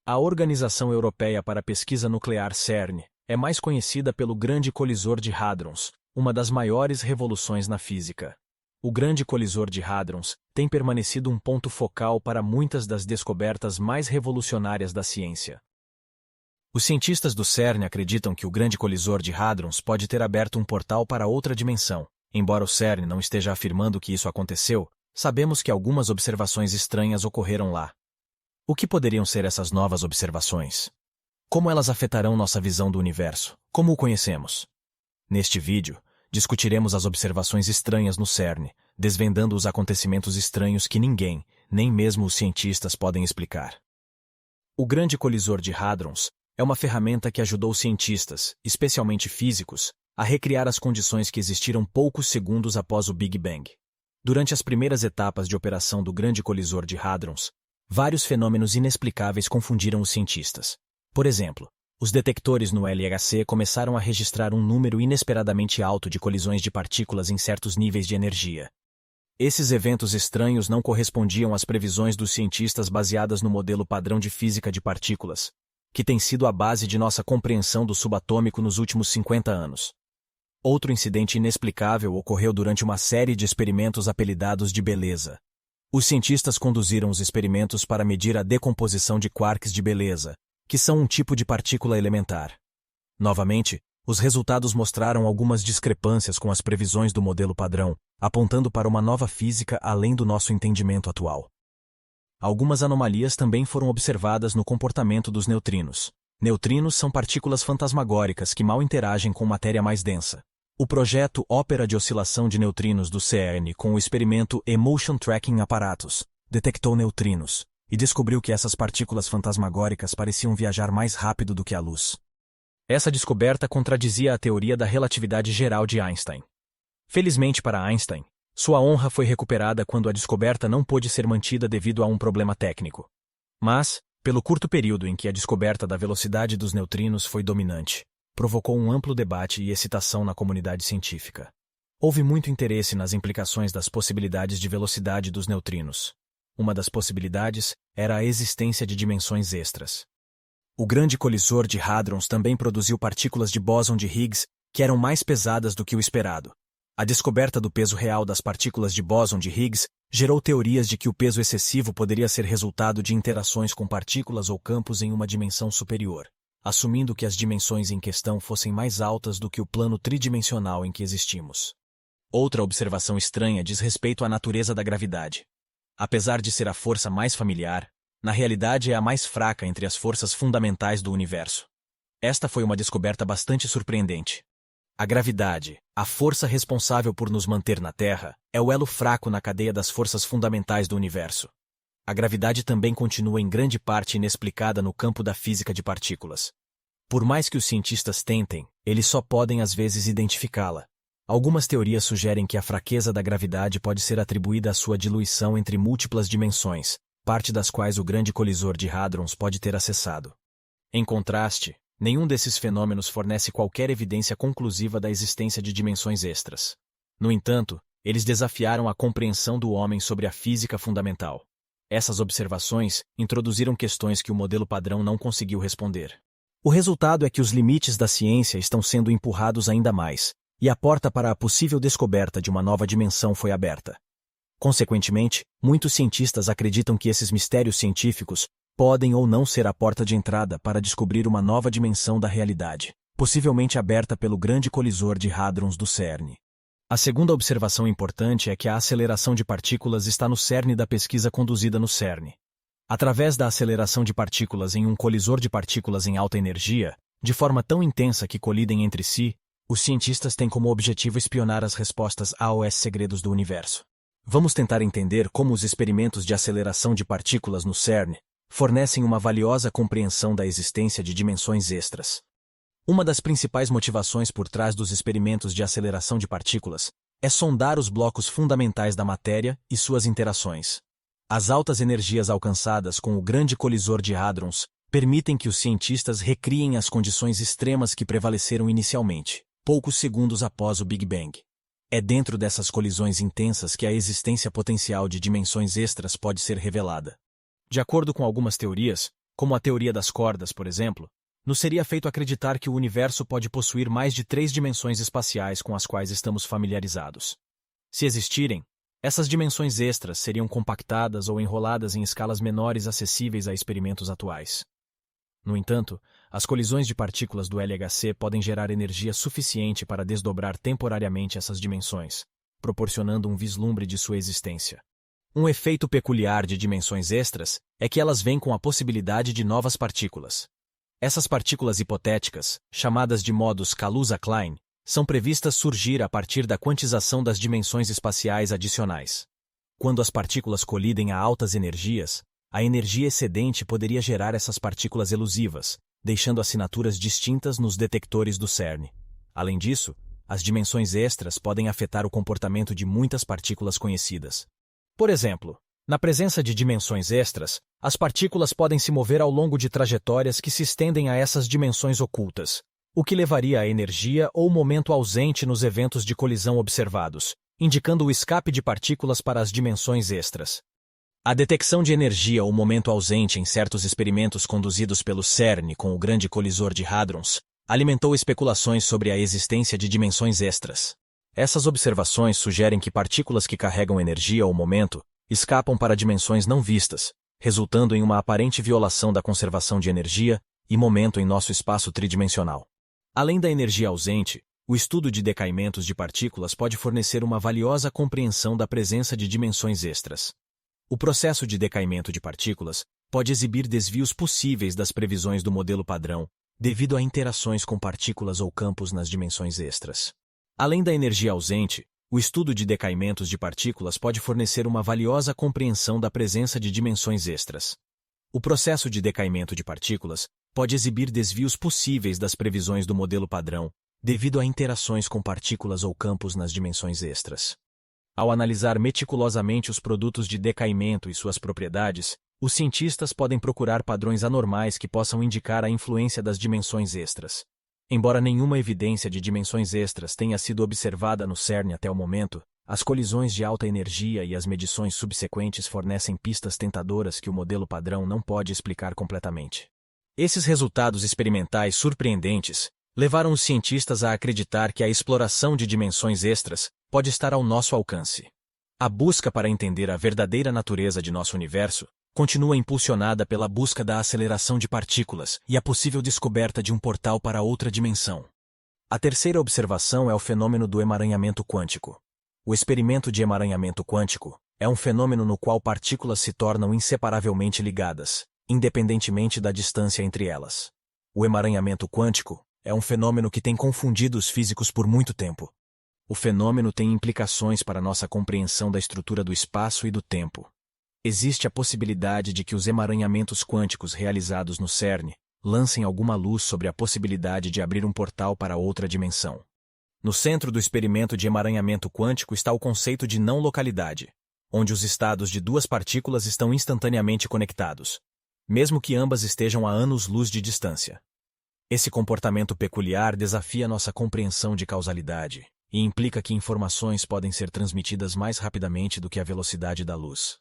A Organização Europeia para a Pesquisa Nuclear CERN é mais conhecida pelo Grande Colisor de Hadrons, uma das maiores revoluções na física. O Grande Colisor de Hadrons tem permanecido um ponto focal para muitas das descobertas mais revolucionárias da ciência. Os cientistas do CERN acreditam que o Grande Colisor de Hadrons pode ter aberto um portal para outra dimensão. Embora o CERN não esteja afirmando que isso aconteceu, sabemos que algumas observações estranhas ocorreram lá. O que poderiam ser essas novas observações? Como elas afetarão nossa visão do universo? Como o conhecemos? Neste vídeo, discutiremos as observações estranhas no CERN, desvendando os acontecimentos estranhos que ninguém, nem mesmo os cientistas, podem explicar. O Grande Colisor de Hadrons é uma ferramenta que ajudou cientistas, especialmente físicos, a recriar as condições que existiram poucos segundos após o Big Bang. Durante as primeiras etapas de operação do Grande Colisor de Hadrons, vários fenômenos inexplicáveis confundiram os cientistas. Por exemplo, os detectores no LHC começaram a registrar um número inesperadamente alto de colisões de partículas em certos níveis de energia. Esses eventos estranhos não correspondiam às previsões dos cientistas baseadas no modelo padrão de física de partículas, que tem sido a base de nossa compreensão do subatômico nos últimos 50 anos. Outro incidente inexplicável ocorreu durante uma série de experimentos apelidados de beleza. Os cientistas conduziram os experimentos para medir a decomposição de quarks de beleza, que são um tipo de partícula elementar. Novamente, os resultados mostraram algumas discrepâncias com as previsões do modelo padrão, apontando para uma nova física além do nosso entendimento atual. Algumas anomalias também foram observadas no comportamento dos neutrinos. Neutrinos são partículas fantasmagóricas que mal interagem com matéria mais densa. O projeto Ópera de Oscilação de Neutrinos do CERN com o experimento Emotion Tracking Apparatus detectou neutrinos e descobriu que essas partículas fantasmagóricas pareciam viajar mais rápido do que a luz. Essa descoberta contradizia a teoria da relatividade geral de Einstein. Felizmente para Einstein, sua honra foi recuperada quando a descoberta não pôde ser mantida devido a um problema técnico. Mas, pelo curto período em que a descoberta da velocidade dos neutrinos foi dominante, provocou um amplo debate e excitação na comunidade científica. Houve muito interesse nas implicações das possibilidades de velocidade dos neutrinos. Uma das possibilidades era a existência de dimensões extras. O Grande Colisor de Hadrons também produziu partículas de bóson de Higgs que eram mais pesadas do que o esperado. A descoberta do peso real das partículas de bóson de Higgs gerou teorias de que o peso excessivo poderia ser resultado de interações com partículas ou campos em uma dimensão superior, assumindo que as dimensões em questão fossem mais altas do que o plano tridimensional em que existimos. Outra observação estranha diz respeito à natureza da gravidade. Apesar de ser a força mais familiar, na realidade é a mais fraca entre as forças fundamentais do universo. Esta foi uma descoberta bastante surpreendente. A gravidade, a força responsável por nos manter na Terra, é o elo fraco na cadeia das forças fundamentais do universo. A gravidade também continua em grande parte inexplicada no campo da física de partículas. Por mais que os cientistas tentem, eles só podem às vezes identificá-la. Algumas teorias sugerem que a fraqueza da gravidade pode ser atribuída à sua diluição entre múltiplas dimensões, parte das quais o Grande Colisor de Hadrons pode ter acessado. Em contraste, nenhum desses fenômenos fornece qualquer evidência conclusiva da existência de dimensões extras. No entanto, eles desafiaram a compreensão do homem sobre a física fundamental. Essas observações introduziram questões que o modelo padrão não conseguiu responder. O resultado é que os limites da ciência estão sendo empurrados ainda mais, e a porta para a possível descoberta de uma nova dimensão foi aberta. Consequentemente, muitos cientistas acreditam que esses mistérios científicos podem ou não ser a porta de entrada para descobrir uma nova dimensão da realidade, possivelmente aberta pelo Grande Colisor de Hadrons do CERN. A segunda observação importante é que a aceleração de partículas está no cerne da pesquisa conduzida no CERN. Através da aceleração de partículas em um colisor de partículas em alta energia, de forma tão intensa que colidem entre si, os cientistas têm como objetivo espionar as respostas aos segredos do universo. Vamos tentar entender como os experimentos de aceleração de partículas no CERN fornecem uma valiosa compreensão da existência de dimensões extras. Uma das principais motivações por trás dos experimentos de aceleração de partículas é sondar os blocos fundamentais da matéria e suas interações. As altas energias alcançadas com o Grande Colisor de Hadrons permitem que os cientistas recriem as condições extremas que prevaleceram inicialmente, poucos segundos após o Big Bang. É dentro dessas colisões intensas que a existência potencial de dimensões extras pode ser revelada. De acordo com algumas teorias, como a teoria das cordas, por exemplo, nos seria feito acreditar que o universo pode possuir mais de 3 dimensões espaciais com as quais estamos familiarizados. Se existirem, essas dimensões extras seriam compactadas ou enroladas em escalas menores acessíveis a experimentos atuais. No entanto, as colisões de partículas do LHC podem gerar energia suficiente para desdobrar temporariamente essas dimensões, proporcionando um vislumbre de sua existência. Um efeito peculiar de dimensões extras é que elas vêm com a possibilidade de novas partículas. Essas partículas hipotéticas, chamadas de modos Kaluza-Klein, são previstas surgir a partir da quantização das dimensões espaciais adicionais. Quando as partículas colidem a altas energias, a energia excedente poderia gerar essas partículas elusivas, deixando assinaturas distintas nos detectores do CERN. Além disso, as dimensões extras podem afetar o comportamento de muitas partículas conhecidas. Por exemplo, na presença de dimensões extras, as partículas podem se mover ao longo de trajetórias que se estendem a essas dimensões ocultas, o que levaria a energia ou momento ausente nos eventos de colisão observados, indicando o escape de partículas para as dimensões extras. A detecção de energia ou momento ausente em certos experimentos conduzidos pelo CERN com o Grande Colisor de Hadrons alimentou especulações sobre a existência de dimensões extras. Essas observações sugerem que partículas que carregam energia ou momento escapam para dimensões não vistas, resultando em uma aparente violação da conservação de energia e momento em nosso espaço tridimensional. Além da energia ausente, o estudo de decaimentos de partículas pode fornecer uma valiosa compreensão da presença de dimensões extras. O processo de decaimento de partículas pode exibir desvios possíveis das previsões do modelo padrão, devido a interações com partículas ou campos nas dimensões extras. Além da energia ausente, o estudo de decaimentos de partículas pode fornecer uma valiosa compreensão da presença de dimensões extras. O processo de decaimento de partículas pode exibir desvios possíveis das previsões do modelo padrão, devido a interações com partículas ou campos nas dimensões extras. Ao analisar meticulosamente os produtos de decaimento e suas propriedades, os cientistas podem procurar padrões anormais que possam indicar a influência das dimensões extras. Embora nenhuma evidência de dimensões extras tenha sido observada no CERN até o momento, as colisões de alta energia e as medições subsequentes fornecem pistas tentadoras que o modelo padrão não pode explicar completamente. Esses resultados experimentais surpreendentes levaram os cientistas a acreditar que a exploração de dimensões extras pode estar ao nosso alcance. A busca para entender a verdadeira natureza de nosso universo continua impulsionada pela busca da aceleração de partículas e a possível descoberta de um portal para outra dimensão. A terceira observação é o fenômeno do emaranhamento quântico. O experimento de emaranhamento quântico é um fenômeno no qual partículas se tornam inseparavelmente ligadas, independentemente da distância entre elas. O emaranhamento quântico é um fenômeno que tem confundido os físicos por muito tempo. O fenômeno tem implicações para nossa compreensão da estrutura do espaço e do tempo. Existe a possibilidade de que os emaranhamentos quânticos realizados no CERN lancem alguma luz sobre a possibilidade de abrir um portal para outra dimensão. No centro do experimento de emaranhamento quântico está o conceito de não-localidade, onde os estados de duas partículas estão instantaneamente conectados, mesmo que ambas estejam a anos-luz de distância. Esse comportamento peculiar desafia nossa compreensão de causalidade e implica que informações podem ser transmitidas mais rapidamente do que a velocidade da luz.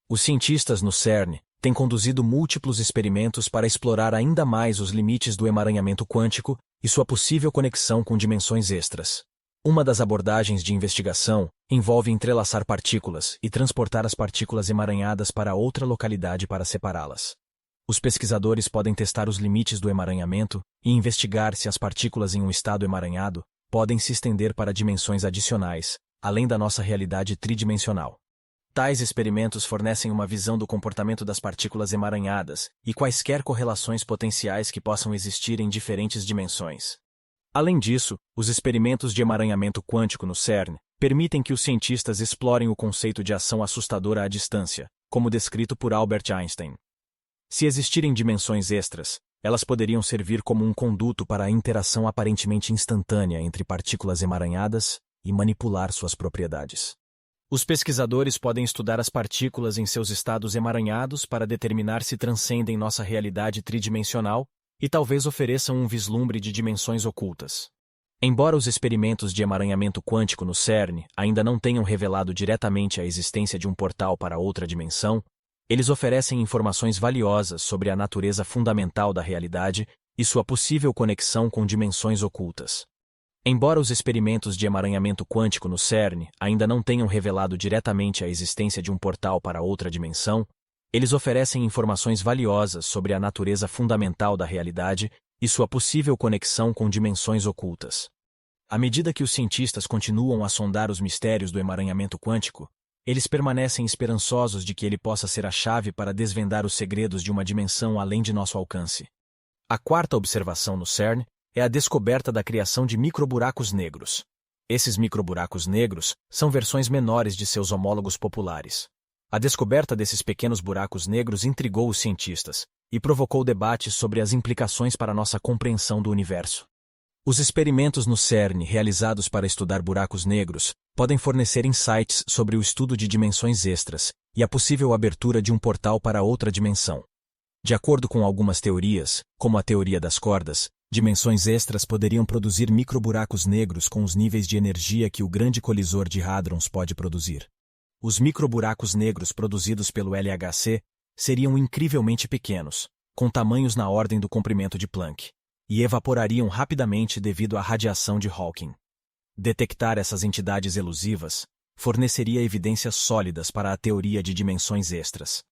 Os cientistas no CERN têm conduzido múltiplos experimentos para explorar ainda mais os limites do emaranhamento quântico e sua possível conexão com dimensões extras. Uma das abordagens de investigação envolve entrelaçar partículas e transportar as partículas emaranhadas para outra localidade para separá-las. Os pesquisadores podem testar os limites do emaranhamento e investigar se as partículas em um estado emaranhado podem se estender para dimensões adicionais, além da nossa realidade tridimensional. Tais experimentos fornecem uma visão do comportamento das partículas emaranhadas e quaisquer correlações potenciais que possam existir em diferentes dimensões. Além disso, os experimentos de emaranhamento quântico no CERN permitem que os cientistas explorem o conceito de ação assustadora à distância, como descrito por Albert Einstein. Se existirem dimensões extras, elas poderiam servir como um conduto para a interação aparentemente instantânea entre partículas emaranhadas e manipular suas propriedades. Os pesquisadores podem estudar as partículas em seus estados emaranhados para determinar se transcendem nossa realidade tridimensional e talvez ofereçam um vislumbre de dimensões ocultas. Embora os experimentos de emaranhamento quântico no CERN ainda não tenham revelado diretamente a existência de um portal para outra dimensão, Eles oferecem informações valiosas sobre a natureza fundamental da realidade e sua possível conexão com dimensões ocultas. Embora os experimentos de emaranhamento quântico no CERN ainda não tenham revelado diretamente a existência de um portal para outra dimensão, eles oferecem informações valiosas sobre a natureza fundamental da realidade e sua possível conexão com dimensões ocultas. À medida que os cientistas continuam a sondar os mistérios do emaranhamento quântico, eles permanecem esperançosos de que ele possa ser a chave para desvendar os segredos de uma dimensão além de nosso alcance. A quarta observação no CERN é a descoberta da criação de microburacos negros. Esses microburacos negros são versões menores de seus homólogos populares. A descoberta desses pequenos buracos negros intrigou os cientistas e provocou debates sobre as implicações para nossa compreensão do universo. Os experimentos no CERN realizados para estudar buracos negros podem fornecer insights sobre o estudo de dimensões extras e a possível abertura de um portal para outra dimensão. De acordo com algumas teorias, como a teoria das cordas, dimensões extras poderiam produzir microburacos negros com os níveis de energia que o grande colisor de hadrons pode produzir. Os microburacos negros produzidos pelo LHC seriam incrivelmente pequenos, com tamanhos na ordem do comprimento de Planck, e evaporariam rapidamente devido à radiação de Hawking. Detectar essas entidades elusivas forneceria evidências sólidas para a teoria de dimensões extras.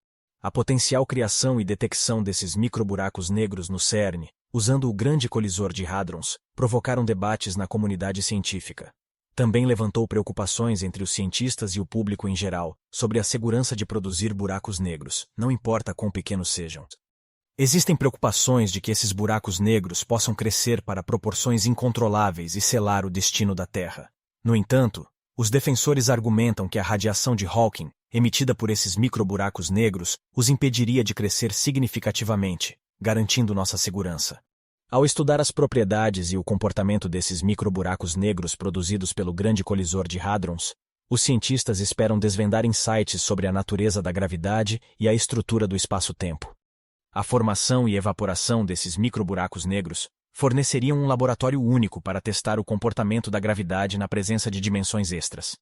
A potencial criação e detecção desses microburacos negros no CERN, usando o grande colisor de hadrons, provocaram debates na comunidade científica. Também levantou preocupações entre os cientistas e o público em geral sobre a segurança de produzir buracos negros, não importa quão pequenos sejam. Existem preocupações de que esses buracos negros possam crescer para proporções incontroláveis e selar o destino da Terra. No entanto, os defensores argumentam que a radiação de Hawking, emitida por esses microburacos negros, os impediria de crescer significativamente, garantindo nossa segurança. Ao estudar as propriedades e o comportamento desses microburacos negros produzidos pelo grande colisor de hadrons, os cientistas esperam desvendar insights sobre a natureza da gravidade e a estrutura do espaço-tempo. A formação e evaporação desses microburacos negros forneceriam um laboratório único para testar o comportamento da gravidade na presença de dimensões extras.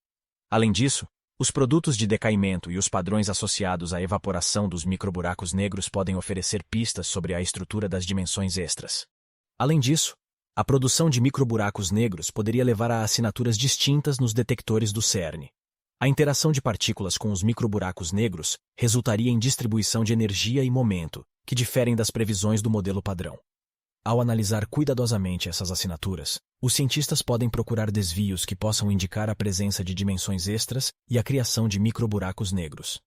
Além disso, os produtos de decaimento e os padrões associados à evaporação dos microburacos negros podem oferecer pistas sobre a estrutura das dimensões extras. Além disso, a produção de microburacos negros poderia levar a assinaturas distintas nos detectores do CERN. A interação de partículas com os microburacos negros resultaria em distribuição de energia e momento, que diferem das previsões do modelo padrão. Ao analisar cuidadosamente essas assinaturas, os cientistas podem procurar desvios que possam indicar a presença de dimensões extras e a criação de microburacos negros.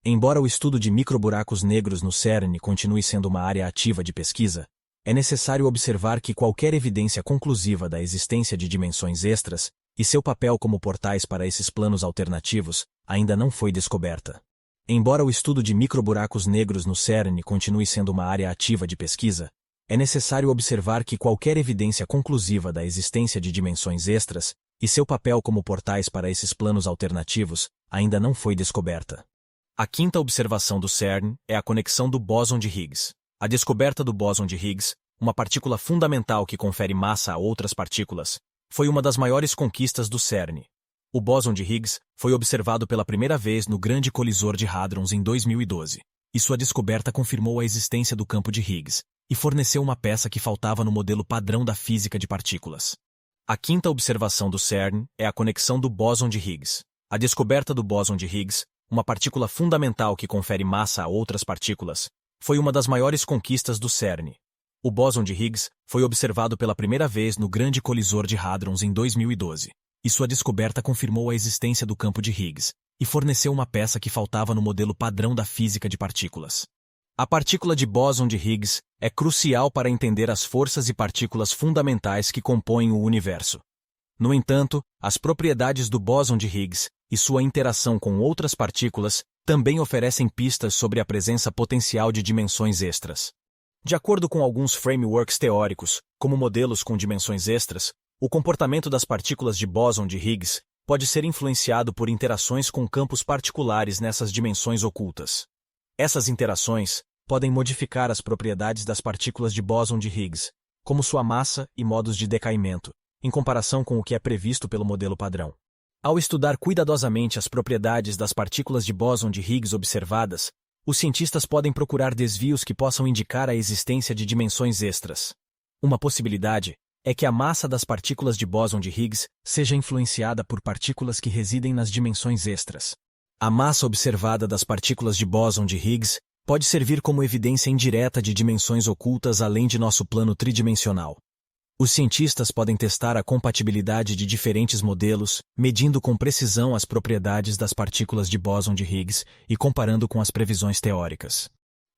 Embora o estudo de microburacos negros no CERN continue sendo uma área ativa de pesquisa, é necessário observar que qualquer evidência conclusiva da existência de dimensões extras e seu papel como portais para esses planos alternativos ainda não foi descoberta. Embora o estudo de microburacos negros no CERN continue sendo uma área ativa de pesquisa, é necessário observar que qualquer evidência conclusiva da existência de dimensões extras e seu papel como portais para esses planos alternativos ainda não foi descoberta. A quinta observação do CERN é a conexão do bóson de Higgs. A descoberta do bóson de Higgs, uma partícula fundamental que confere massa a outras partículas, foi uma das maiores conquistas do CERN. O bóson de Higgs foi observado pela primeira vez no grande colisor de hadrons em 2012, e sua descoberta confirmou a existência do campo de Higgs e forneceu uma peça que faltava no modelo padrão da física de partículas. A quinta observação do CERN é a conexão do bóson de Higgs. A descoberta do bóson de Higgs, uma partícula fundamental que confere massa a outras partículas, foi uma das maiores conquistas do CERN. O bóson de Higgs foi observado pela primeira vez no grande colisor de hadrons em 2012, e sua descoberta confirmou a existência do campo de Higgs e forneceu uma peça que faltava no modelo padrão da física de partículas. A partícula de bóson de Higgs é crucial para entender as forças e partículas fundamentais que compõem o universo. No entanto, as propriedades do bóson de Higgs e sua interação com outras partículas também oferecem pistas sobre a presença potencial de dimensões extras. De acordo com alguns frameworks teóricos, como modelos com dimensões extras, o comportamento das partículas de bóson de Higgs pode ser influenciado por interações com campos particulares nessas dimensões ocultas. Essas interações podem modificar as propriedades das partículas de bóson de Higgs, como sua massa e modos de decaimento, em comparação com o que é previsto pelo modelo padrão. Ao estudar cuidadosamente as propriedades das partículas de bóson de Higgs observadas, os cientistas podem procurar desvios que possam indicar a existência de dimensões extras. Uma possibilidade é que a massa das partículas de bóson de Higgs seja influenciada por partículas que residem nas dimensões extras. A massa observada das partículas de bóson de Higgs pode servir como evidência indireta de dimensões ocultas além de nosso plano tridimensional. Os cientistas podem testar a compatibilidade de diferentes modelos, medindo com precisão as propriedades das partículas de bóson de Higgs e comparando com as previsões teóricas.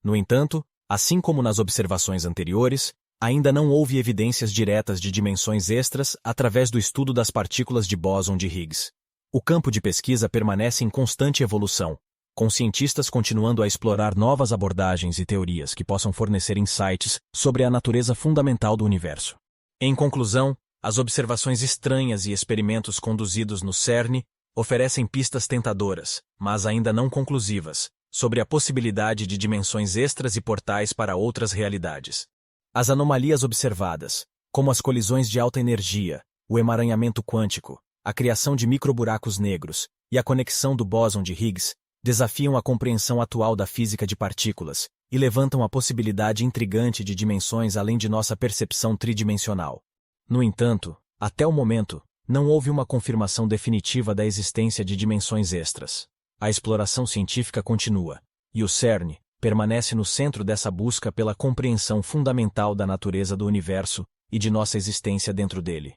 No entanto, assim como nas observações anteriores, ainda não houve evidências diretas de dimensões extras através do estudo das partículas de bóson de Higgs. O campo de pesquisa permanece em constante evolução, com cientistas continuando a explorar novas abordagens e teorias que possam fornecer insights sobre a natureza fundamental do universo. Em conclusão, as observações estranhas e experimentos conduzidos no CERN oferecem pistas tentadoras, mas ainda não conclusivas, sobre a possibilidade de dimensões extras e portais para outras realidades. As anomalias observadas, como as colisões de alta energia, o emaranhamento quântico, a criação de microburacos negros e a conexão do bóson de Higgs, desafiam a compreensão atual da física de partículas e levantam a possibilidade intrigante de dimensões além de nossa percepção tridimensional. No entanto, até o momento, não houve uma confirmação definitiva da existência de dimensões extras. A exploração científica continua, e o CERN permanece no centro dessa busca pela compreensão fundamental da natureza do universo e de nossa existência dentro dele.